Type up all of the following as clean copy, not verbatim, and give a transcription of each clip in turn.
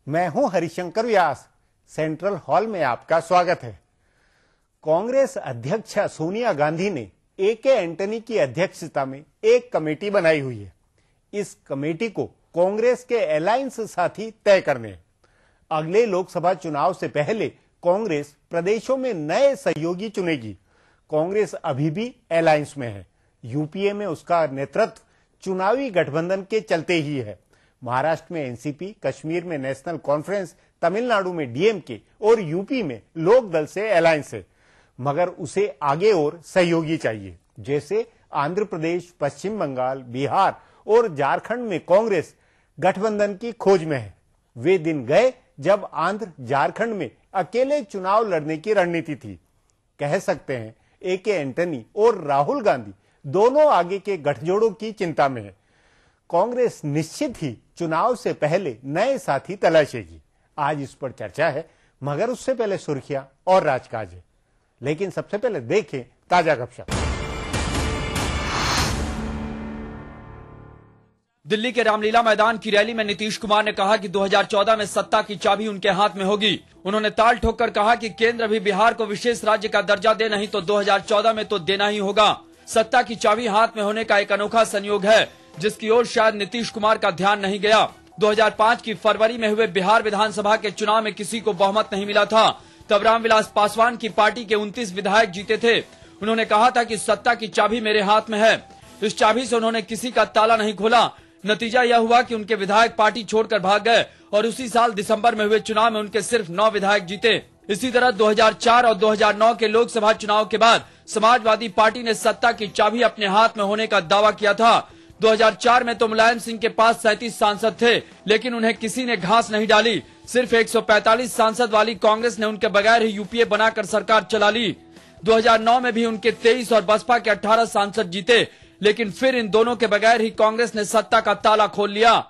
मैं हूं हरिशंकर व्यास। Central hall में आपका स्वागत है। कांग्रेस अध्यक्ष सोनिया गांधी ने ए.के. एंटनी की अध्यक्षता में एक कमेटी बनाई हुई है। इस कमेटी को कांग्रेस के अलायंस साथी तय करने हैं। अगले लोकसभा चुनाव से पहले कांग्रेस प्रदेशों में नए सहयोगी चुनेगी। कांग्रेस अभी भी अलायंस में है। यूपीए में उसका नेतृत्व चुनावी गठबंधन के चलते ही है। महाराष्ट्र में एनसीपी, कश्मीर में नेशनल कॉन्फ्रेंस, तमिलनाडु में डीएमके और यूपी में लोक दल से अलायंस है, मगर उसे आगे और सहयोगी चाहिए। जैसे आंध्र प्रदेश, पश्चिम बंगाल, बिहार और झारखंड में कांग्रेस गठबंधन की खोज में है। वे दिन गए जब आंध्र झारखंड में अकेले चुनाव लड़ने की रणनीति थी। कह सकते हैं ए.के. एंटनी और राहुल गांधी दोनों आगे के गठजोड़ों की चिंता में है। कांग्रेस निश्चित ही चुनाव से पहले नए साथी तलाशेगी। आज इस पर चर्चा है, मगर उससे पहले सुर्खियां और राजकाज है। लेकिन सबसे पहले देखें ताजा गपशप। दिल्ली के रामलीला मैदान की रैली में नीतीश कुमार ने कहा कि 2014 में सत्ता की चाबी उनके हाथ में होगी। उन्होंने ताल ठोककर कहा कि केंद्र भी बिहार को विशेष राज्य का दर्जा दे, नहीं तो 2014 में तो देना ही होगा। सत्ता की चाबी हाथ में होने का एक अनोखा संयोग है, जिसकी ओर शायद नीतीश कुमार का ध्यान नहीं गया। 2005 की फरवरी में हुए बिहार विधानसभा के चुनाव में किसी को बहुमत नहीं मिला था। तब रामविलास पासवान की पार्टी के 29 विधायक जीते थे। उन्होंने कहा था कि सत्ता की चाबी मेरे हाथ में है। इस चाबी से उन्होंने किसी का ताला नहीं खोला। नतीजा यह हुआ कि उनके विधायक पार्टी छोड़कर भाग गए और उसी साल दिसंबर में हुए चुनाव में उनके सिर्फ 9 विधायक जीते। इसी तरह 2004 और 2009 के लोकसभा चुनाव के बाद समाजवादी पार्टी ने सत्ता की चाबी अपने हाथ में होने का दावा किया था। 2004 में तो मुलायम सिंह के पास 37 सांसद थे, लेकिन उन्हें किसी ने घास नहीं डाली। सिर्फ 145 सांसद वाली कांग्रेस ने उनके बगैर ही यूपीए बनाकर सरकार चला ली। 2009 में भी उनके 23 और बसपा के 18 सांसद जीते, लेकिन फिर इन दोनों के बगैर ही कांग्रेस ने सत्ता का ताला खोल लिया।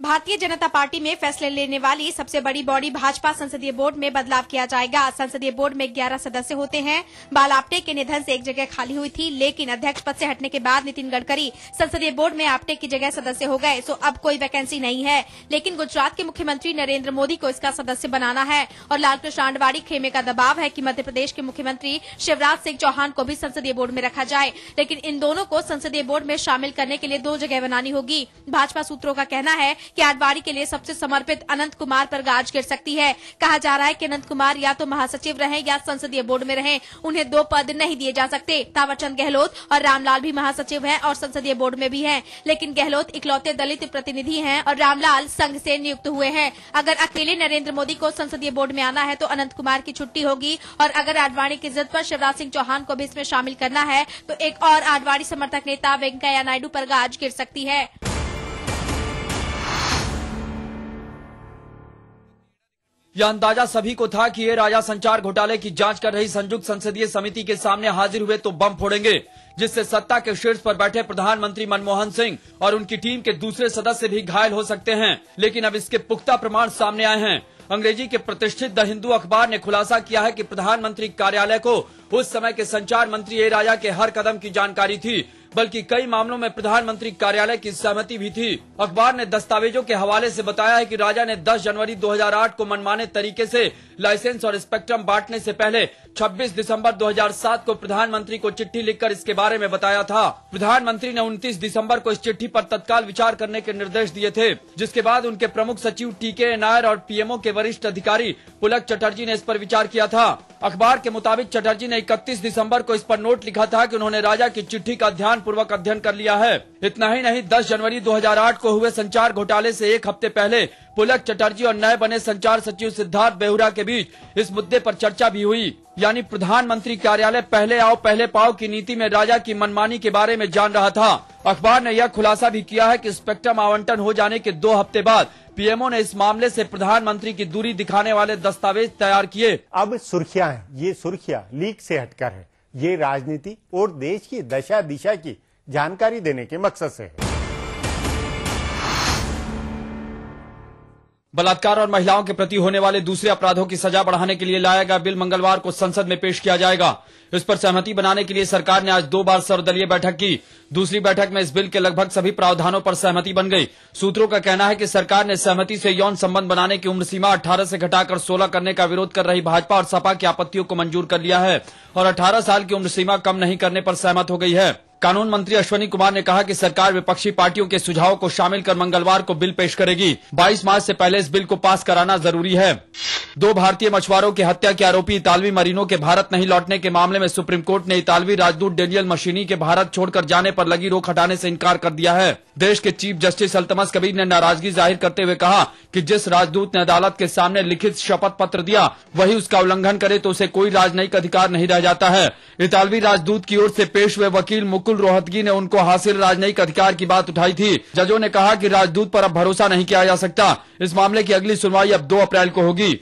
भारतीय जनता पार्टी में फैसले लेने वाली सबसे बड़ी बॉडी भाजपा संसदीय बोर्ड में बदलाव किया जाएगा। संसदीय बोर्ड में 11 सदस्य होते हैं। बाल आप्टे के निधन से एक जगह खाली हुई थी, लेकिन अध्यक्ष पद से हटने के बाद नितिन गडकरी संसदीय बोर्ड में आप्टे की जगह सदस्य हो गए, सो अब कोई वैकेंसी नहीं है। लेकिन गुजरात के मुख्यमंत्री नरेंद्र मोदी को इसका सदस्य बनाना है और लालकृष्ण आडवाणी खेमे का दबाव है कि मध्य प्रदेश के मुख्यमंत्री शिवराज सिंह चौहान को भी संसदीय बोर्ड में रखा जाए। लेकिन इन दोनों को संसदीय बोर्ड में शामिल करने के लिए 2 जगह बनानी होगी। भाजपा सूत्रों का कहना है कि आडवाणी के लिए सबसे समर्पित अनंत कुमार पर गाज गिर सकती है। कहा जा रहा है कि अनंत कुमार या तो महासचिव रहें या संसदीय बोर्ड में रहें। उन्हें 2 पद नहीं दिए जा सकते। तावरचंद गहलोत और रामलाल भी महासचिव हैं और संसदीय बोर्ड में भी हैं, लेकिन गहलोत इकलौते दलित प्रतिनिधि हैं और रामलाल संघ से नियुक्त हुए हैं। अगर अकेले नरेंद्र मोदी को संसदीय बोर्ड में आना है तो अनंत कुमार की छुट्टी होगी, और अगर आडवाणी की जिद पर शिवराज सिंह चौहान को भी इसमें शामिल करना है तो एक और आडवाणी समर्थक नेता वेंकैया नायडू पर गाज गिर सकती है। यह अंदाजा सभी को था कि ये राजा संचार घोटाले की जांच कर रही संयुक्त संसदीय समिति के सामने हाजिर हुए तो बम फोड़ेंगे, जिससे सत्ता के शीर्ष पर बैठे प्रधानमंत्री मनमोहन सिंह और उनकी टीम के दूसरे सदस्य भी घायल हो सकते हैं। लेकिन अब इसके पुख्ता प्रमाण सामने आए हैं। अंग्रेजी के प्रतिष्ठित द हिंदू अखबार ने खुलासा किया है कि प्रधानमंत्री कार्यालय को उस समय के संचार मंत्री ए राजा के हर कदम की जानकारी थी, बल्कि कई मामलों में प्रधानमंत्री कार्यालय की सहमति भी थी। अखबार ने दस्तावेजों के हवाले से बताया है कि राजा ने 10 जनवरी 2008 को मनमाने तरीके से लाइसेंस और स्पेक्ट्रम बांटने से पहले 26 दिसंबर 2007 को प्रधानमंत्री को चिट्ठी लिखकर इसके बारे में बताया था। प्रधानमंत्री ने 29 दिसंबर को इस चिट्ठी पर तत्काल विचार करने के निर्देश दिए थे, जिसके बाद उनके प्रमुख सचिव टीके नायर और पीएमओ के वरिष्ठ अधिकारी पुलक चटर्जी ने इस पर विचार किया था। अखबार के मुताबिक चटर्जी ने 31 दिसंबर को इस पर नोट लिखा था कि उन्होंने राजा की चिट्ठी का ध्यानपूर्वक अध्ययन कर लिया है। इतना ही नहीं, 10 जनवरी 2008 को हुए संचार घोटाले से 1 हफ्ते पहले पुलक चटर्जी और नए बने संचार सचिव सिद्धार्थ बेहुरा के बीच इस मुद्दे पर चर्चा भी हुई। यानी प्रधानमंत्री कार्यालय पहले आओ पहले पाओ की नीति में राजा की मनमानी के बारे में जान रहा था। अखबार ने यह खुलासा भी किया है कि स्पेक्ट्रम आवंटन हो जाने के 2 हफ्ते बाद पीएमओ ने इस मामले से प्रधानमंत्री की दूरी दिखाने वाले दस्तावेज तैयार किए। अब सुर्खियां हैं। ये सुर्खियां लीक से हटकर है। ये राजनीति और देश की दशा दिशा की जानकारी देने के मकसद से है। बलात्कार और महिलाओं के प्रति होने वाले दूसरे अपराधों की सजा बढ़ाने के लिए लाया गया बिल मंगलवार को संसद में पेश किया जाएगा। इस पर सहमति बनाने के लिए सरकार ने आज 2 बार सर्वदलीय बैठक की। दूसरी बैठक में इस बिल के लगभग सभी प्रावधानों पर सहमति बन गई। सूत्रों का कहना है कि सरकार ने सहमति से यौन संबंध बनाने की उम्र सीमा 18 से घटाकर 16 करने का विरोध कर रही भाजपा और सपा की आपत्तियों को मंजूर कर लिया है और 18 साल की उम्र सीमा कम नहीं करने पर सहमत हो गई है। कानून मंत्री अश्विनी कुमार ने कहा कि सरकार विपक्षी पार्टियों के सुझावों को शामिल कर मंगलवार को बिल पेश करेगी। 22 मार्च से पहले इस बिल को पास कराना जरूरी है। 2 भारतीय मछुआरों की हत्या के आरोपी इतालवी मरीनों के भारत नहीं लौटने के मामले में सुप्रीम कोर्ट ने इतालवी राजदूत डेनियल मशीनी के भारत छोड़कर जाने पर लगी रोक हटाने से इनकार कर दिया है। देश के चीफ जस्टिस अल्तमस कबीर ने नाराजगी जाहिर करते हुए कहा कि जिस राजदूत ने अदालत के सामने लिखित शपथ पत्र दिया वही उसका उल्लंघन करे तो उसे कोई राजनयिक अधिकार नहीं रह जाता है। इतालवी राजदूत की ओर से पेश हुए वकील मुकुल रोहतगी ने उनको हासिल राजनयिक अधिकार की बात उठाई थी। जजों ने कहा कि राजदूत पर अब भरोसा नहीं किया जा सकता। इस मामले की अगली सुनवाई अब 2 अप्रैल को होगी।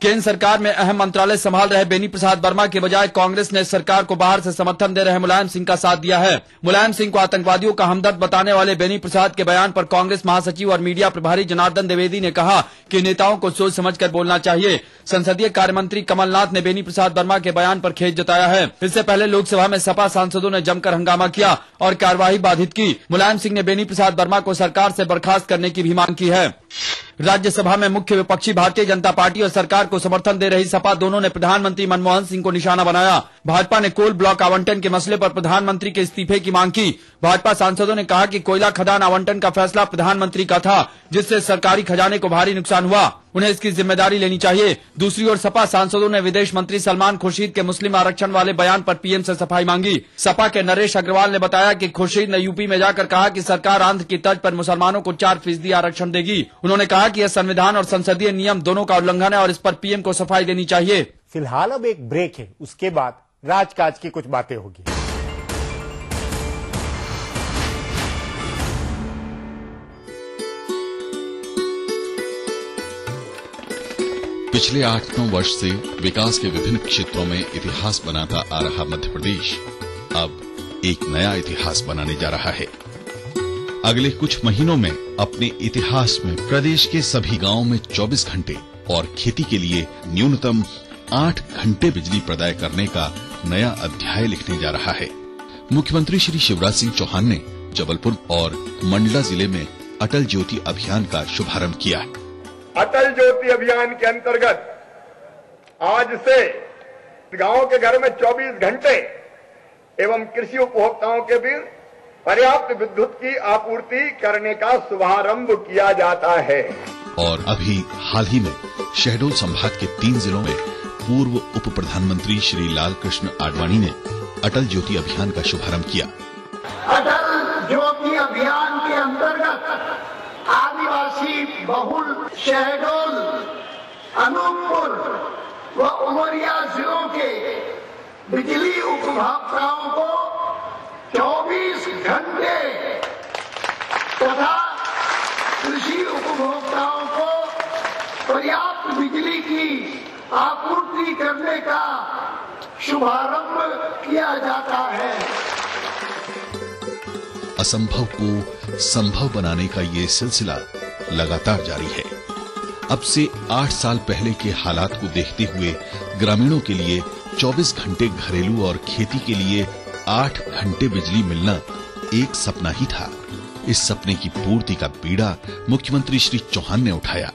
केंद्र सरकार में अहम मंत्रालय संभाल रहे बेनी प्रसाद वर्मा के बजाय कांग्रेस ने सरकार को बाहर से समर्थन दे रहे मुलायम सिंह का साथ दिया है। मुलायम सिंह को आतंकवादियों का हमदर्द बताने वाले बेनी प्रसाद के बयान पर कांग्रेस महासचिव और मीडिया प्रभारी जनार्दन द्विवेदी ने कहा कि नेताओं को सोच समझकर बोलना चाहिए। संसदीय कार्य मंत्री कमलनाथ ने बेनी प्रसाद वर्मा के बयान पर खेद जताया है। इससे पहले लोकसभा में सपा सांसदों ने जमकर हंगामा किया और कार्यवाही बाधित की। मुलायम सिंह ने बेनी प्रसाद वर्मा को सरकार से बर्खास्त करने की भी मांग की है। राज्यसभा में मुख्य विपक्षी भारतीय जनता पार्टी और सरकार को समर्थन दे रही सपा दोनों ने प्रधानमंत्री मनमोहन सिंह को निशाना बनाया। भाजपा ने कोल ब्लॉक आवंटन के मसले पर प्रधानमंत्री के इस्तीफे की मांग की। भाजपा सांसदों ने कहा कि कोयला खदान आवंटन का फैसला प्रधानमंत्री का था, जिससे सरकारी खजाने को भारी नुकसान हुआ। उन्हें इसकी जिम्मेदारी लेनी चाहिए। दूसरी ओर सपा सांसदों ने विदेश मंत्री सलमान खुर्शीद के मुस्लिम आरक्षण वाले बयान पर पीएम से सफाई मांगी। सपा के नरेश अग्रवाल ने बताया कि खुर्शीद ने यूपी में जाकर कहा कि सरकार आंध्र की तर्ज पर मुसलमानों को 4% आरक्षण देगी। उन्होंने कहा कि यह संविधान और संसदीय नियम दोनों का उल्लंघन है और इस पर पीएम को सफाई देनी चाहिए। फिलहाल अब एक ब्रेक है, उसके बाद राजकाज की कुछ बातें होगी। पिछले 8-9 वर्ष से विकास के विभिन्न क्षेत्रों में इतिहास बनाता आ रहा मध्य प्रदेश अब एक नया इतिहास बनाने जा रहा है। अगले कुछ महीनों में अपने इतिहास में प्रदेश के सभी गांवों में 24 घंटे और खेती के लिए न्यूनतम 8 घंटे बिजली प्रदाय करने का नया अध्याय लिखने जा रहा है। मुख्यमंत्री श्री शिवराज सिंह चौहान ने जबलपुर और मंडला जिले में अटल ज्योति अभियान का शुभारंभ किया। अटल ज्योति अभियान के अंतर्गत आज से गांव के घर में 24 घंटे एवं कृषि उपभोक्ताओं के बीच पर्याप्त विद्युत की आपूर्ति करने का शुभारंभ किया जाता है। और अभी हाल ही में शहडोल संभाग के 3 जिलों में पूर्व उप प्रधानमंत्री श्री लाल कृष्ण आडवाणी ने अटल ज्योति अभियान का शुभारंभ किया। अटल ज्योति अभियान के अंतर्गत आदिवासी बहुल शहडोल, अनूपपुर व उमरिया जिलों के बिजली उपभोक्ताओं को 24 घंटे तथा कृषि उपभोक्ताओं को पर्याप्त बिजली की आपूर्ति करने का शुभारंभ किया जाता है। असंभव को संभव बनाने का ये सिलसिला लगातार जारी है। अब से 8 साल पहले के हालात को देखते हुए ग्रामीणों के लिए 24 घंटे घरेलू और खेती के लिए 8 घंटे बिजली मिलना एक सपना ही था। इस सपने की पूर्ति का बीड़ा मुख्यमंत्री श्री चौहान ने उठाया।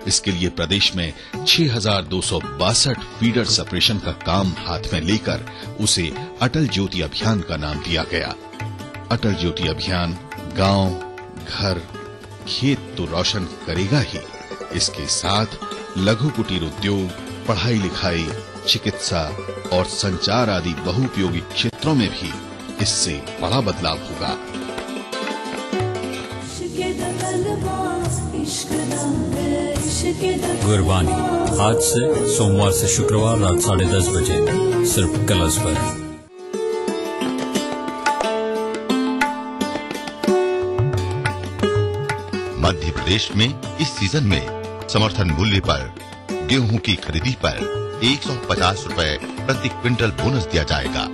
इसके लिए प्रदेश में 6262 फीडर सेपरेशन का काम हाथ में लेकर उसे अटल ज्योति अभियान का नाम दिया गया। अटल ज्योति अभियान गांव, घर, खेत तो रोशन करेगा ही, इसके साथ लघु कुटीर उद्योग, पढ़ाई लिखाई, चिकित्सा और संचार आदि बहुउपयोगी क्षेत्रों में भी इससे बड़ा बदलाव होगा। गुरबानी आज से सोमवार से शुक्रवार रात 10:30 बजे सिर्फ कलर्स पर। मध्य प्रदेश में इस सीजन में समर्थन मूल्य पर गेहूं की खरीदी पर 150 रुपए प्रति क्विंटल बोनस दिया जाएगा।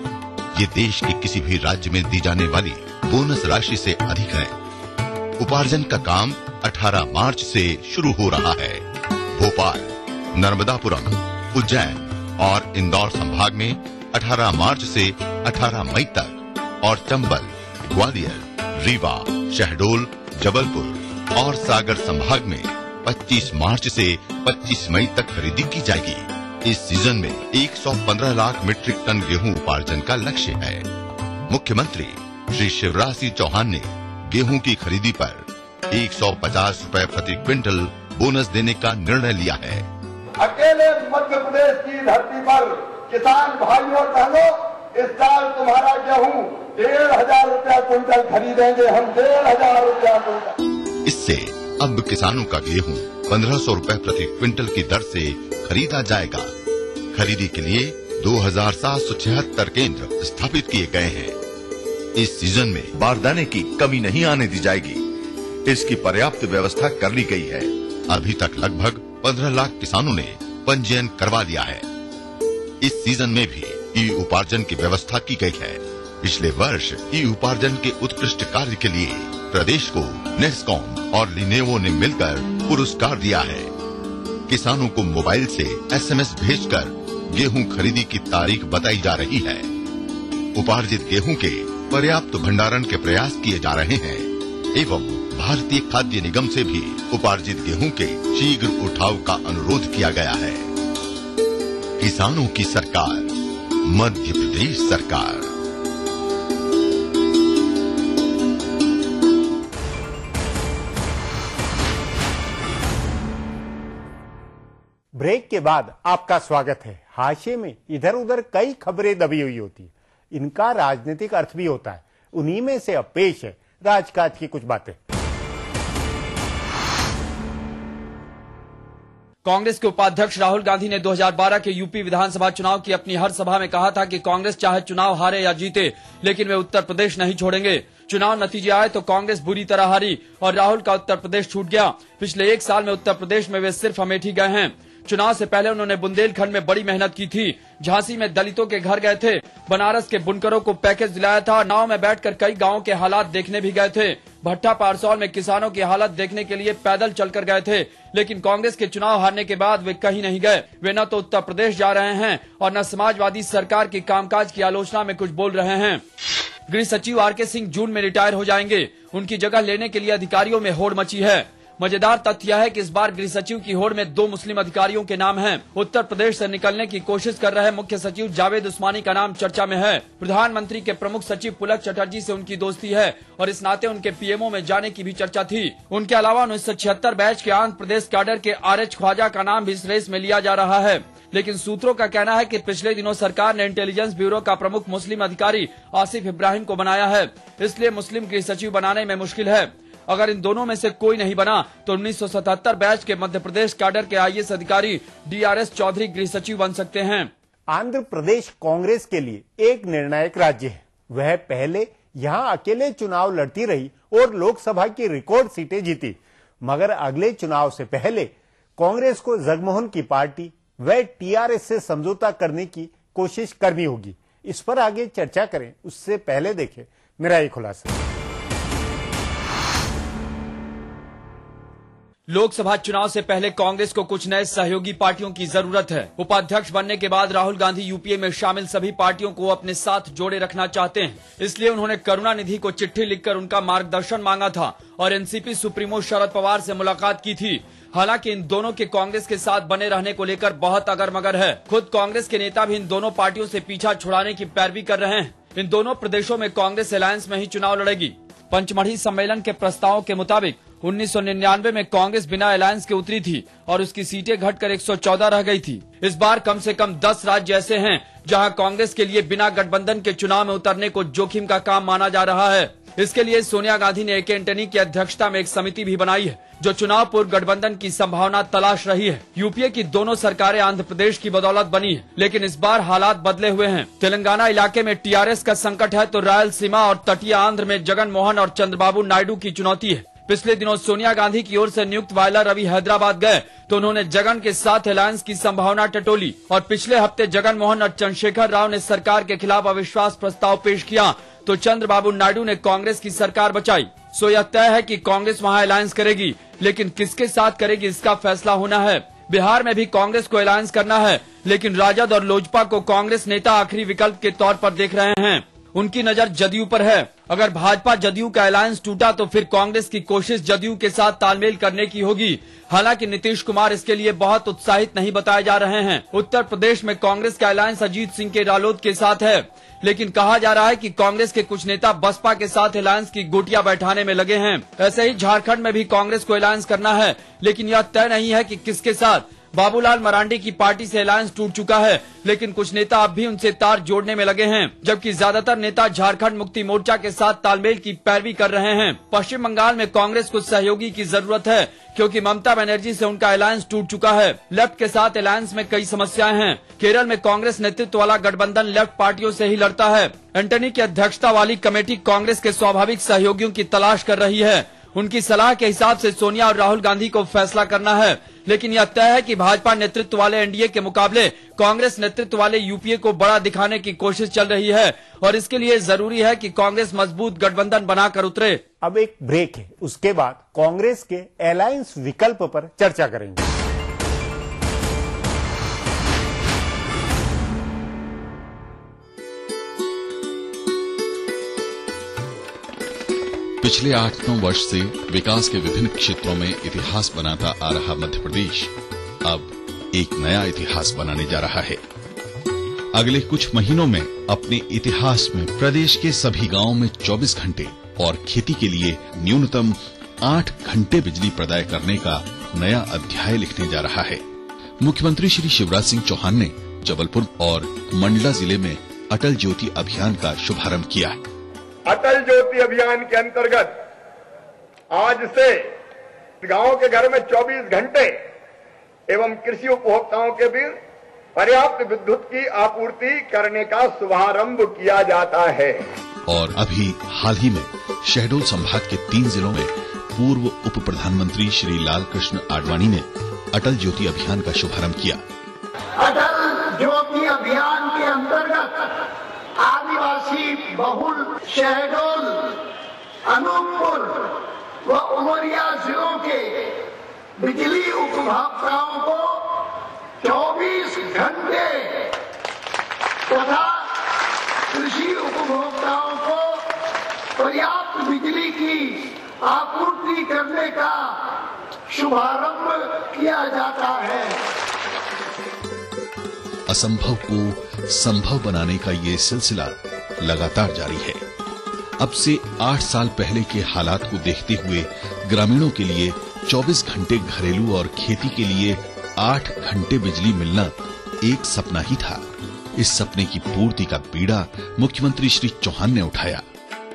ये देश के किसी भी राज्य में दी जाने वाली बोनस राशि से अधिक है। उपार्जन का काम 18 मार्च से शुरू हो रहा है। भोपाल, नर्मदापुरम, उज्जैन और इंदौर संभाग में 18 मार्च से 18 मई तक और चंबल, ग्वालियर, रीवा, शहडोल, जबलपुर और सागर संभाग में 25 मार्च से 25 मई तक खरीदी की जाएगी। इस सीजन में 115 लाख मीट्रिक टन गेहूं उपार्जन का लक्ष्य है। मुख्यमंत्री श्री शिवराज सिंह चौहान ने गेहूं की खरीदी पर 150 रुपए प्रति क्विंटल बोनस देने का निर्णय लिया है। अकेले मध्य प्रदेश की धरती पर किसान भाइयों और बहनों, इस साल तुम्हारा गेहूं 1,500 रुपया क्विंटल खरीदेंगे हम, 1,500 रुपया क्विंटल। इससे अब किसानों का गेहूं 1,500 रुपए प्रति क्विंटल की दर से खरीदा जाएगा। खरीदी के लिए 2,776 केंद्र स्थापित किए गए हैं। इस सीजन में बारदाने की कमी नहीं आने दी जाएगी। इसकी पर्याप्त व्यवस्था कर ली गई है। अभी तक लगभग 15 लाख किसानों ने पंजीयन करवा लिया है। इस सीजन में भी ई उपार्जन की व्यवस्था की गई है। पिछले वर्ष ई उपार्जन के उत्कृष्ट कार्य के लिए प्रदेश को नेस्कॉम और लिनेवो ने मिलकर पुरस्कार दिया है। किसानों को मोबाइल से SMS भेजकर गेहूं खरीदी की तारीख बताई जा रही है। उपार्जित गेहूं के पर्याप्त भंडारण के प्रयास किए जा रहे हैं एवं भारतीय खाद्य निगम से भी उपार्जित गेहूं के शीघ्र उठाव का अनुरोध किया गया है। किसानों की सरकार, मध्य प्रदेश सरकार। ब्रेक के बाद आपका स्वागत है। हाशिए में इधर उधर कई खबरें दबी हुई होती है, इनका राजनीतिक अर्थ भी होता है। उन्हीं में से अब पेश है राजकाज की कुछ बातें। कांग्रेस के उपाध्यक्ष राहुल गांधी ने 2012 के यूपी विधानसभा चुनाव की अपनी हर सभा में कहा था कि कांग्रेस चाहे चुनाव हारे या जीते, लेकिन वे उत्तर प्रदेश नहीं छोड़ेंगे। चुनाव नतीजे आए तो कांग्रेस बुरी तरह हारी और राहुल का उत्तर प्रदेश छूट गया। पिछले 1 साल में उत्तर प्रदेश में वे सिर्फ अमेठी गए हैं। चुनाव से पहले उन्होंने बुंदेलखंड में बड़ी मेहनत की थी। झांसी में दलितों के घर गए थे, बनारस के बुनकरों को पैकेज दिलाया था, नाव में बैठकर कई गांवों के हालात देखने भी गए थे। भट्टा पारसौल में किसानों की हालत देखने के लिए पैदल चलकर गए थे। लेकिन कांग्रेस के चुनाव हारने के बाद वे कहीं नहीं गए। वे न तो उत्तर प्रदेश जा रहे हैं और न समाजवादी सरकार की कामकाज की आलोचना में कुछ बोल रहे हैं। गृह सचिव RK सिंह जून में रिटायर हो जाएंगे। उनकी जगह लेने के लिए अधिकारियों में होड़ मची है। मजेदार तथ्य यह है कि इस बार गृह सचिव की होड़ में 2 मुस्लिम अधिकारियों के नाम हैं। उत्तर प्रदेश से निकलने की कोशिश कर रहे मुख्य सचिव जावेद उस्मानी का नाम चर्चा में है। प्रधानमंत्री के प्रमुख सचिव पुलक चटर्जी से उनकी दोस्ती है और इस नाते उनके PMO में जाने की भी चर्चा थी। उनके अलावा 1976 बैच के आंध्र प्रदेश कैडर के RH ख्वाजा का नाम भी इस रेस में लिया जा रहा है। लेकिन सूत्रों का कहना है कि पिछले दिनों सरकार ने इंटेलिजेंस ब्यूरो का प्रमुख मुस्लिम अधिकारी आसिफ इब्राहिम को बनाया है, इसलिए मुस्लिम गृह सचिव बनाने में मुश्किल है। अगर इन दोनों में से कोई नहीं बना तो 1977 बैच के मध्य प्रदेश कैडर के IAS अधिकारी DRS चौधरी गृह सचिव बन सकते हैं। आंध्र प्रदेश कांग्रेस के लिए एक निर्णायक राज्य है। वह पहले यहां अकेले चुनाव लड़ती रही और लोकसभा की रिकॉर्ड सीटें जीती, मगर अगले चुनाव से पहले कांग्रेस को जगमोहन की पार्टी व TRS से समझौता करने की कोशिश करनी होगी। इस पर आगे चर्चा करें, उससे पहले देखें मेरा एक खुलासा। लोकसभा चुनाव से पहले कांग्रेस को कुछ नए सहयोगी पार्टियों की जरूरत है। उपाध्यक्ष बनने के बाद राहुल गांधी UPA में शामिल सभी पार्टियों को अपने साथ जोड़े रखना चाहते हैं। इसलिए उन्होंने करुणानिधि को चिट्ठी लिखकर उनका मार्गदर्शन मांगा था और NCP सुप्रीमो शरद पवार से मुलाकात की थी। हालांकि इन दोनों के कांग्रेस के साथ बने रहने को लेकर बहुत अगर मगर है। खुद कांग्रेस के नेता भी इन दोनों पार्टियों से पीछा छुड़ाने की पैरवी कर रहे हैं। इन दोनों प्रदेशों में कांग्रेस अलायंस में ही चुनाव लड़ेगी। पंचमढ़ी सम्मेलन के प्रस्तावों के मुताबिक 1999 में कांग्रेस बिना अलायंस के उतरी थी और उसकी सीटें घटकर 114 रह गई थी। इस बार कम से कम 10 राज्य ऐसे हैं जहां कांग्रेस के लिए बिना गठबंधन के चुनाव में उतरने को जोखिम का काम माना जा रहा है। इसके लिए सोनिया गांधी ने AK एंटनी की अध्यक्षता में एक समिति भी बनाई है जो चुनाव पूर्व गठबंधन की संभावना तलाश रही है। UPA की दोनों सरकारें आंध्र प्रदेश की बदौलत बनी है, लेकिन इस बार हालात बदले हुए हैं। तेलंगाना इलाके में TRS का संकट है तो रायलसीमा और तटीय आंध्र में जगन मोहन और चंद्रबाबू नायडू की चुनौती है। पिछले दिनों सोनिया गांधी की ओर से नियुक्त वायला रवि हैदराबाद गए तो उन्होंने जगन के साथ अलायंस की संभावना टटोली और पिछले हफ्ते जगन मोहन और चंद्रशेखर राव ने सरकार के खिलाफ अविश्वास प्रस्ताव पेश किया तो चंद्रबाबू नायडू ने कांग्रेस की सरकार बचाई। सो यह तय है कि कांग्रेस वहां अलायंस करेगी, लेकिन किसके साथ करेगी इसका फैसला होना है। बिहार में भी कांग्रेस को अलायंस करना है, लेकिन राजद और लोजपा को कांग्रेस नेता आखिरी विकल्प के तौर पर देख रहे हैं। उनकी नजर जदयू पर है। अगर भाजपा जदयू का अलायंस टूटा तो फिर कांग्रेस की कोशिश जदयू के साथ तालमेल करने की होगी। हालांकि नीतीश कुमार इसके लिए बहुत उत्साहित नहीं बताए जा रहे हैं। उत्तर प्रदेश में कांग्रेस का अलायंस अजीत सिंह के रालोद के साथ है, लेकिन कहा जा रहा है कि कांग्रेस के कुछ नेता बसपा के साथ अलायंस की गोटियां बैठाने में लगे हैं। ऐसे ही झारखंड में भी कांग्रेस को अलायंस करना है, लेकिन यह तय नहीं है कि किसके साथ। बाबूलाल मरांडी की पार्टी से अलायंस टूट चुका है, लेकिन कुछ नेता अब भी उनसे तार जोड़ने में लगे हैं, जबकि ज्यादातर नेता झारखंड मुक्ति मोर्चा के साथ तालमेल की पैरवी कर रहे हैं। पश्चिम बंगाल में कांग्रेस को सहयोगी की जरूरत है, क्योंकि ममता बनर्जी से उनका अलायंस टूट चुका है। लेफ्ट के साथ अलायंस में कई समस्याएं हैं। केरल में कांग्रेस नेतृत्व वाला गठबंधन लेफ्ट पार्टियों से ही लड़ता है। एंटनी की अध्यक्षता वाली कमेटी कांग्रेस के स्वाभाविक सहयोगियों की तलाश कर रही है। उनकी सलाह के हिसाब से सोनिया और राहुल गांधी को फैसला करना है, लेकिन यह तय है कि भाजपा नेतृत्व वाले एनडीए के मुकाबले कांग्रेस नेतृत्व वाले यूपीए को बड़ा दिखाने की कोशिश चल रही है, और इसके लिए जरूरी है कि कांग्रेस मजबूत गठबंधन बनाकर उतरे। अब एक ब्रेक है, उसके बाद कांग्रेस के अलायंस विकल्प पर चर्चा करेंगे। पिछले 8-9 वर्ष से विकास के विभिन्न क्षेत्रों में इतिहास बनाता आ रहा मध्य प्रदेश अब एक नया इतिहास बनाने जा रहा है। अगले कुछ महीनों में अपने इतिहास में प्रदेश के सभी गांवों में 24 घंटे और खेती के लिए न्यूनतम 8 घंटे बिजली प्रदाय करने का नया अध्याय लिखने जा रहा है। मुख्यमंत्री श्री शिवराज सिंह चौहान ने जबलपुर और मंडला जिले में अटल ज्योति अभियान का शुभारंभ किया। अटल ज्योति अभियान के अंतर्गत आज से गांव के घर में 24 घंटे एवं कृषि उपभोक्ताओं के बीच पर्याप्त विद्युत की आपूर्ति करने का शुभारंभ किया जाता है। और अभी हाल ही में शहडोल संभाग के 3 जिलों में पूर्व उप प्रधानमंत्री श्री लाल कृष्ण आडवाणी ने अटल ज्योति अभियान का शुभारंभ किया। अटल ज्योति अभियान के अंतर्गत आदिवासी बहुल शहडोल, अनूपपुर व उमरिया जिलों के बिजली उपभोक्ताओं को 24 घंटे तथा कृषि उपभोक्ताओं को पर्याप्त बिजली की आपूर्ति करने का शुभारंभ किया जाता है। असंभव को संभव बनाने का ये सिलसिला लगातार जारी है। अब से 8 साल पहले के हालात को देखते हुए ग्रामीणों के लिए 24 घंटे घरेलू और खेती के लिए 8 घंटे बिजली मिलना एक सपना ही था। इस सपने की पूर्ति का बीड़ा मुख्यमंत्री श्री चौहान ने उठाया।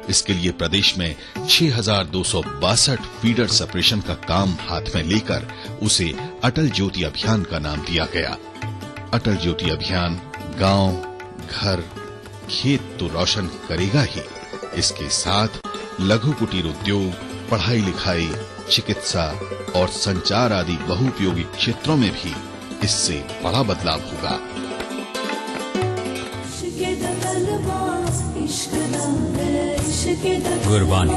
इसके लिए प्रदेश में 6,262 फीडर सेपरेशन का काम हाथ में लेकर उसे अटल ज्योति अभियान का नाम दिया गया। अटल ज्योति अभियान गांव, घर, खेत तो रोशन करेगा ही, इसके साथ लघु कुटीर उद्योग, पढ़ाई लिखाई, चिकित्सा और संचार आदि बहुउपयोगी क्षेत्रों में भी इससे बड़ा बदलाव होगा। गुरबानी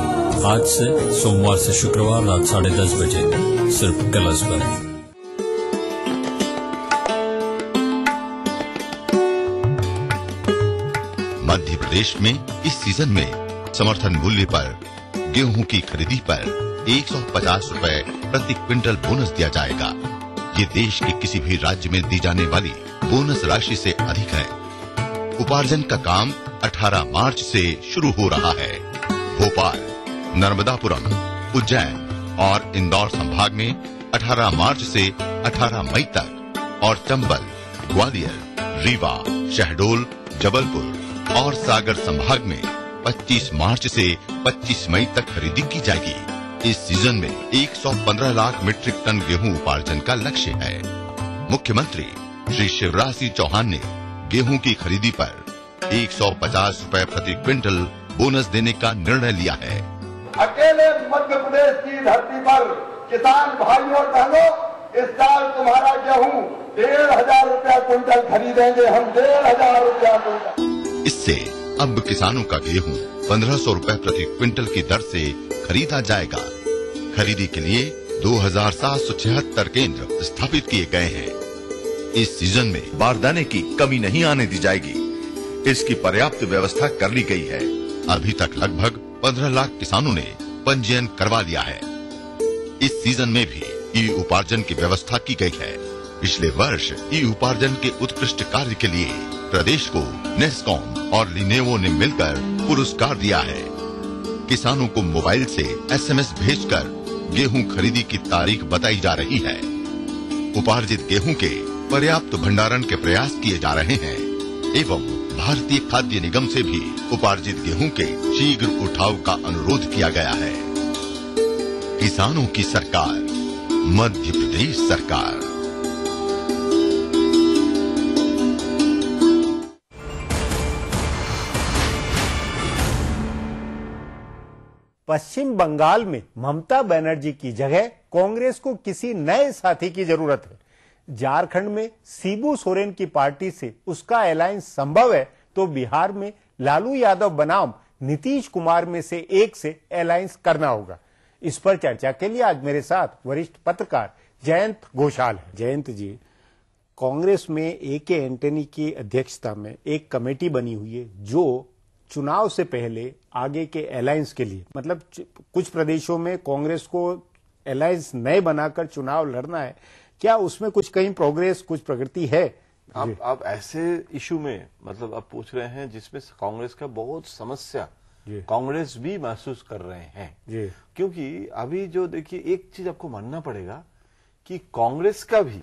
आज से सोमवार से शुक्रवार रात 10:30 बजे सिर्फ कलर्स पर। मध्य प्रदेश में इस सीजन में समर्थन मूल्य पर गेहूं की खरीदी पर 150 रुपए प्रति क्विंटल बोनस दिया जाएगा। ये देश के किसी भी राज्य में दी जाने वाली बोनस राशि से अधिक है। उपार्जन का काम 18 मार्च से शुरू हो रहा है। भोपाल, नर्मदापुरम, उज्जैन और इंदौर संभाग में 18 मार्च से 18 मई तक और चंबल, ग्वालियर, रीवा, शहडोल, जबलपुर और सागर संभाग में 25 मार्च से 25 मई तक खरीदी की जाएगी। इस सीजन में 115 लाख मीट्रिक टन गेहूं उपार्जन का लक्ष्य है। मुख्यमंत्री श्री शिवराज सिंह चौहान ने गेहूं की खरीदी पर 150 रुपए प्रति क्विंटल बोनस देने का निर्णय लिया है। अकेले मध्य प्रदेश की धरती पर किसान भाइयों और बहनों, इस साल तुम्हारा गेहूं 1,500 रुपया क्विंटल खरीदेंगे हम, 1,500 रुपया क्विंटल। इससे अब किसानों का गेहूं 1500 रुपए प्रति क्विंटल की दर से खरीदा जाएगा। खरीदी के लिए 2776 केंद्र स्थापित किए गए हैं। इस सीजन में बारदाने की कमी नहीं आने दी जाएगी। इसकी पर्याप्त व्यवस्था कर ली गई है। अभी तक लगभग 15 लाख किसानों ने पंजीयन करवा लिया है। इस सीजन में भी ई उपार्जन की व्यवस्था की गई है। पिछले वर्ष ई उपार्जन के उत्कृष्ट कार्य के लिए प्रदेश को नेस्कॉम और लिनेवो ने मिलकर पुरस्कार दिया है। किसानों को मोबाइल से SMS भेजकर गेहूं खरीदी की तारीख बताई जा रही है। उपार्जित गेहूं के पर्याप्त भंडारण के प्रयास किए जा रहे हैं एवं भारतीय खाद्य निगम से भी उपार्जित गेहूं के शीघ्र उठाव का अनुरोध किया गया है। किसानों की सरकार, मध्य प्रदेश सरकार। पश्चिम बंगाल में ममता बनर्जी की जगह कांग्रेस को किसी नए साथी की जरूरत है। झारखंड में शिबू सोरेन की पार्टी से उसका अलायंस संभव है तो बिहार में लालू यादव बनाम नीतीश कुमार में से एक से अलायंस करना होगा। इस पर चर्चा के लिए आज मेरे साथ वरिष्ठ पत्रकार जयंत घोषाल है। जयंत जी, कांग्रेस में AK एंटनी की अध्यक्षता में एक कमेटी बनी हुई है जो चुनाव से पहले आगे के अलायंस के लिए, मतलब कुछ प्रदेशों में कांग्रेस को अलायंस नए बनाकर चुनाव लड़ना है, क्या उसमें कुछ कहीं प्रोग्रेस, कुछ प्रगति है? आप ऐसे इशू में मतलब आप पूछ रहे हैं जिसमें कांग्रेस का बहुत समस्या कांग्रेस भी महसूस कर रहे हैं। क्योंकि अभी जो देखिए एक चीज आपको मानना पड़ेगा कि कांग्रेस का भी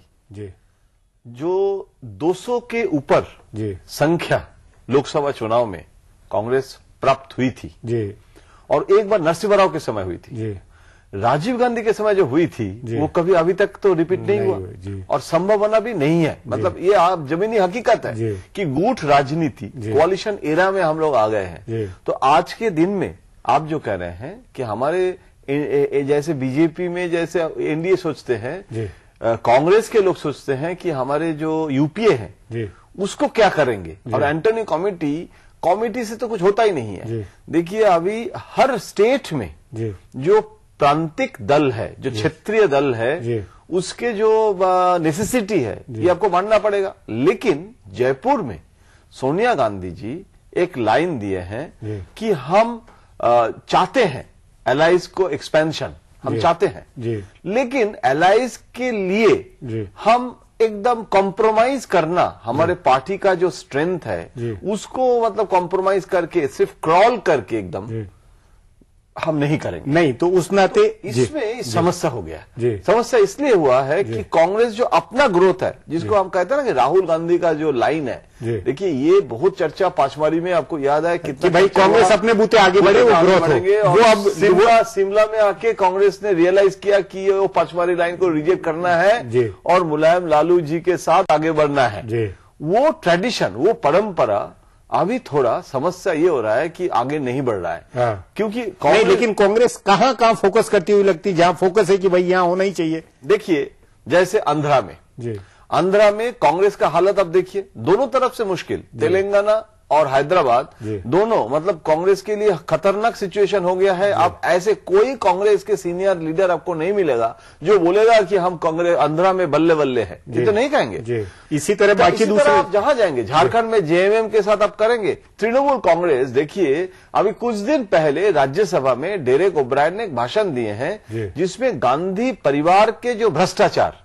जो 200 के ऊपर संख्या लोकसभा चुनाव में कांग्रेस प्राप्त हुई थी और एक बार नरसिम्हा राव के समय हुई थी, राजीव गांधी के समय जो हुई थी वो कभी अभी तक तो रिपीट नहीं हुआ और संभावना भी नहीं है। मतलब ये आप जमीनी हकीकत है कि गुट राजनीति कोalition एरा में हम लोग आ गए हैं। तो आज के दिन में आप जो कह रहे हैं कि हमारे जैसे बीजेपी में जैसे एनडीए सोचते हैं, कांग्रेस के लोग सोचते हैं कि हमारे जो यूपीए है उसको क्या करेंगे, और एंटनी कमेटी से तो कुछ होता ही नहीं है। देखिए अभी हर स्टेट में जो प्रांतिक दल है, जो क्षेत्रीय दल है, उसके जो नेसेसिटी है ये आपको मानना पड़ेगा। लेकिन जयपुर में सोनिया गांधी जी एक लाइन दिए हैं कि हम चाहते हैं एलाइज को एक्सपेंशन, हम चाहते हैं, लेकिन एलाइज के लिए हम एकदम कॉम्प्रोमाइज करना, हमारे पार्टी का जो स्ट्रेंथ है उसको मतलब कॉम्प्रोमाइज करके सिर्फ क्रॉल करके एकदम हम नहीं करेंगे। नहीं तो उस नाते इसमें समस्या हो गया। समस्या इसलिए हुआ है कि कांग्रेस जो अपना ग्रोथ है, जिसको हम कहते हैं ना कि राहुल गांधी का जो लाइन है, देखिए ये बहुत चर्चा पांचवारी में आपको याद है कितना भाई कांग्रेस अपने बूते आगे बढ़े, वो ग्रोथ बढ़ेंगे। वो अब शिमला में आके कांग्रेस ने रियलाइज किया कि वो पांचवारी लाइन को रिजेक्ट करना है और मुलायम लालू जी के साथ आगे बढ़ना है। वो ट्रेडिशन, वो परंपरा अभी थोड़ा समस्या ये हो रहा है कि आगे नहीं बढ़ रहा है। क्योंकि नहीं, लेकिन कांग्रेस कहां फोकस करती हुई लगती, जहां फोकस है कि भाई यहां होना ही चाहिए। देखिए जैसे आंध्रा में कांग्रेस का हालत अब देखिए, दोनों तरफ से मुश्किल, तेलंगाना और हैदराबाद दोनों मतलब कांग्रेस के लिए खतरनाक सिचुएशन हो गया है। अब ऐसे कोई कांग्रेस के सीनियर लीडर आपको नहीं मिलेगा जो बोलेगा कि हम कांग्रेस आंध्रा में बल्ले बल्ले है, ये तो नहीं कहेंगे। इसी तरह बाकी दूसरे आप जहां जाएंगे, झारखंड में जेएमएम के साथ आप करेंगे, तृणमूल कांग्रेस देखिए अभी कुछ दिन पहले राज्यसभा में डेरेक ओब्रायन ने एक भाषण दिए हैं जिसमें गांधी परिवार के जो भ्रष्टाचार,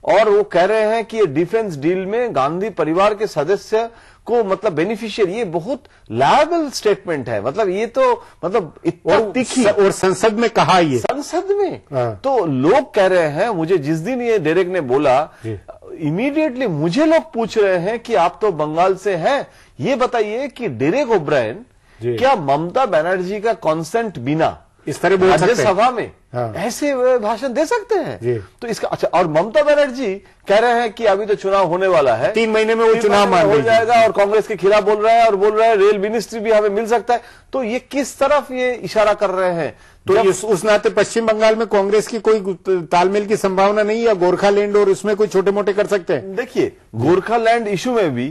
और वो कह रहे हैं कि ये डिफेंस डील में गांधी परिवार के सदस्य को मतलब बेनिफिशियरी, ये बहुत लायबल स्टेटमेंट है। मतलब ये तो मतलब इतना तीखी, और संसद में कहा, ये संसद में तो लोग कह रहे हैं, मुझे जिस दिन ये डेरेक ने बोला इमीडिएटली मुझे लोग पूछ रहे हैं कि आप तो बंगाल से हैं, ये बताइए कि डेरेक ओब्रायन क्या ममता बनर्जी का कंसेंट बिना इस तरह बोल सकते हैं राज्यसभा में? ऐसे भाषण दे सकते हैं? तो इसका अच्छा, और ममता बनर्जी कह रहे हैं कि अभी तो चुनाव होने वाला है, 3 महीने में वो चुनाव मान हो जाएगा, और कांग्रेस के खिलाफ बोल रहा है और बोल रहा है रेल मिनिस्ट्री भी हमें मिल सकता है। तो ये किस तरफ ये इशारा कर रहे हैं? तो उस नाते पश्चिम बंगाल में कांग्रेस की कोई तालमेल की संभावना नहीं है? गोरखालैंड और उसमें कोई छोटे मोटे कर सकते हैं? देखिए, गोरखालैंड इशू में भी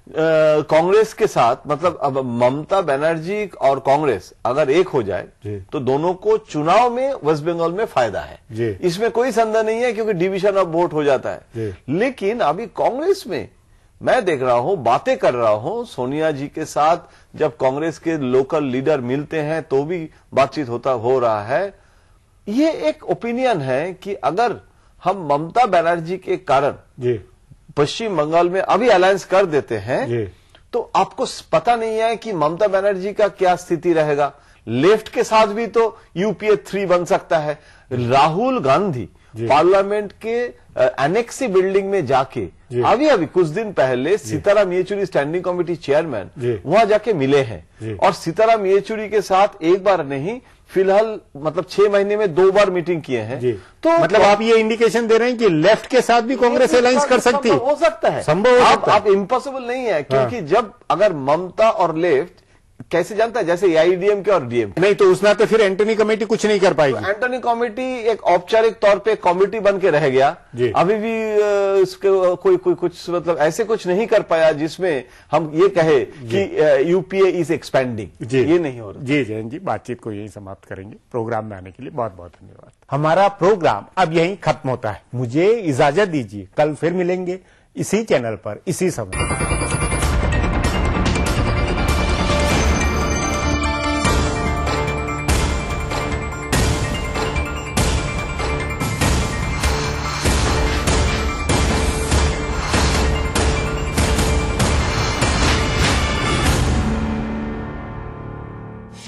कांग्रेस के साथ, मतलब अब ममता बनर्जी और कांग्रेस अगर एक हो जाए तो दोनों को चुनाव में वेस्ट बंगाल में फायदा है, इसमें कोई संदेह नहीं है, क्योंकि डिवीजन ऑफ वोट हो जाता है। लेकिन अभी कांग्रेस में मैं देख रहा हूं, बातें कर रहा हूं सोनिया जी के साथ, जब कांग्रेस के लोकल लीडर मिलते हैं तो भी बातचीत हो रहा है। ये एक ओपिनियन है कि अगर हम ममता बनर्जी के कारण पश्चिम बंगाल में अभी अलायंस कर देते हैं तो आपको पता नहीं है कि ममता बनर्जी का क्या स्थिति रहेगा। लेफ्ट के साथ भी तो यूपीए 3 बन सकता है। राहुल गांधी पार्लियामेंट के एनेक्सी बिल्डिंग में जाके अभी कुछ दिन पहले Sitaram Yechury standing committee chairman वहां जाके मिले हैं, और सीताराम येचुरी के साथ एक बार नहीं, फिलहाल मतलब 6 महीने में 2 बार मीटिंग किए हैं। तो मतलब आप ये इंडिकेशन दे रहे हैं कि लेफ्ट के साथ भी कांग्रेस अलायंस कर सकती है? हो सकता है, संभव हो सकता है। आप इम्पॉसिबल नहीं है, क्योंकि जब अगर ममता और लेफ्ट कैसे जानता है, जैसे एआईडीएम के और डीएम नहीं, तो उस नाते फिर एंटनी कमेटी कुछ नहीं कर पाएगी। एंटनी कमेटी एक औपचारिक तौर पे कमेटी बन के रह गया, अभी भी इसके कोई कुछ मतलब ऐसे कुछ नहीं कर पाया जिसमें हम ये कहे कि यूपीए इज एक्सपेंडिंग। ये नहीं हो रहा। जी जयंत जी, बातचीत को यही समाप्त करेंगे। प्रोग्राम में आने के लिए बहुत बहुत धन्यवाद। हमारा प्रोग्राम अब यहीं खत्म होता है, मुझे इजाजत दीजिए। कल फिर मिलेंगे इसी चैनल पर, इसी समय।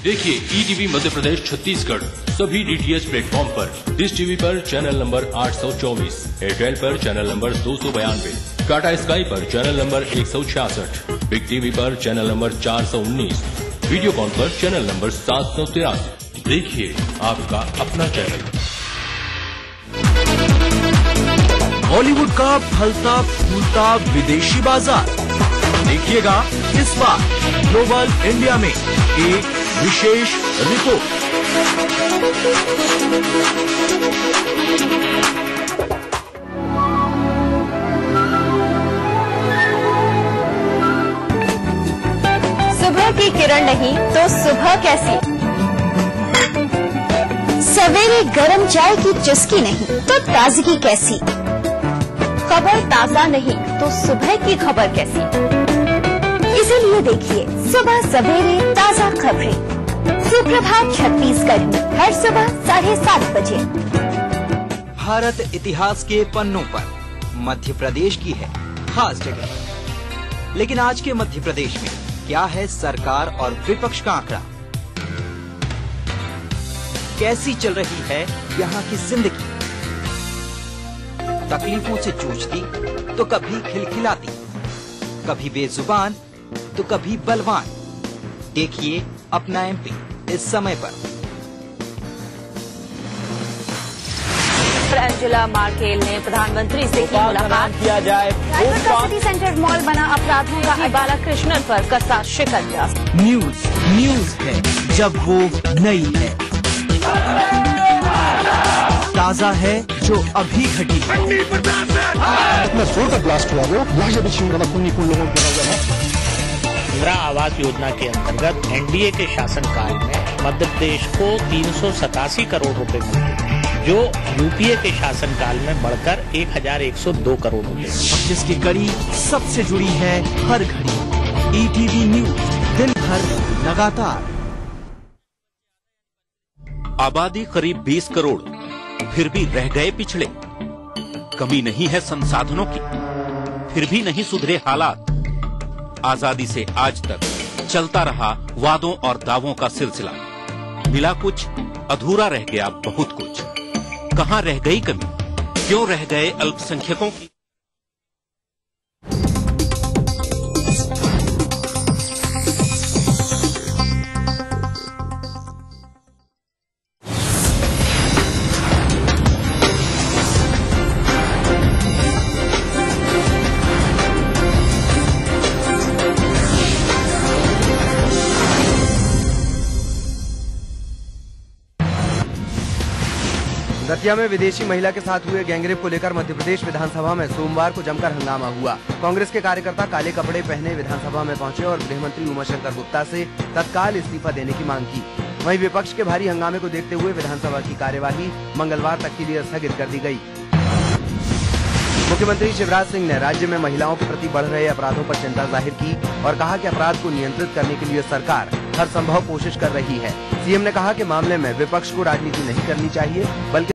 देखिए ईटीवी मध्य प्रदेश छत्तीसगढ़ सभी डीटीएच प्लेटफॉर्म पर। डिश टीवी पर चैनल नंबर 824, एयरटेल पर चैनल नंबर 292, टाटा स्काई पर चैनल नंबर 166, बिग टीवी पर चैनल नंबर 419, वीडियोकॉन पर चैनल नंबर 783। देखिए आपका अपना चैनल। हॉलीवुड का फलता फूलता विदेशी बाजार देखिएगा इस बार ग्लोबल इंडिया में एक विशेष रिपोर्ट। सुबह की किरण नहीं तो सुबह कैसी? सवेरे गरम चाय की चुस्की नहीं तो ताजगी कैसी? खबर ताजा नहीं तो सुबह की खबर कैसी? इसीलिए देखिए सुबह सवेरे ताजा खबरें। सुप्रभात छत्तीसगढ़ में हर सुबह 7:30 बजे। भारत इतिहास के पन्नों पर मध्य प्रदेश की है खास जगह। लेकिन आज के मध्य प्रदेश में क्या है सरकार और विपक्ष का आंकड़ा? कैसी चल रही है यहाँ की जिंदगी? तकलीफों से जूझती तो कभी खिलखिलाती, कभी बेजुबान तो कभी बलवान। देखिए अपना एमपी इस समय पर। अंजुला मार्केल ने प्रधानमंत्री से की मुलाकात। किया जाए सिटी सेंटर मॉल बना अपराधियों का बालाकृष्णन पर कसा शिकंजा। न्यूज है जब वो नई है, ताजा है जो अभी घटी है। ब्लास्ट हुआ वो लोगों इंदिरा आवास योजना के अंतर्गत एनडीए के शासनकाल में मध्य प्रदेश को 387 करोड़ रुपए मिले, जो यूपीए के शासनकाल में बढ़कर 1102 करोड़ रुपए। जिसकी कड़ी सबसे जुड़ी है हर घड़ी। ईटीवी न्यूज दिन भर लगातार। आबादी करीब 20 करोड़, फिर भी रह गए पिछड़े। कमी नहीं है संसाधनों की, फिर भी नहीं सुधरे हालात। आजादी से आज तक चलता रहा वादों और दावों का सिलसिला। मिला कुछ, अधूरा रह गया बहुत कुछ। कहां रह गई कमी? क्यों रह गए अल्पसंख्यकों की? दतिया में विदेशी महिला के साथ हुए गैंगरेप को लेकर मध्य प्रदेश विधानसभा में सोमवार को जमकर हंगामा हुआ। कांग्रेस के कार्यकर्ता काले कपड़े पहने विधानसभा में पहुंचे और गृह मंत्री उमाशंकर गुप्ता से तत्काल इस्तीफा देने की मांग की। वहीं विपक्ष के भारी हंगामे को देखते हुए विधानसभा की कार्यवाही मंगलवार तक के लिए स्थगित कर दी गई। मुख्यमंत्री शिवराज सिंह ने राज्य में महिलाओं के प्रति बढ़ रहे अपराधों पर चिंता जाहिर की और कहा कि अपराध को नियंत्रित करने के लिए सरकार हर संभव कोशिश कर रही है। सीएम ने कहा कि मामले में विपक्ष को राजनीति नहीं करनी चाहिए बल्कि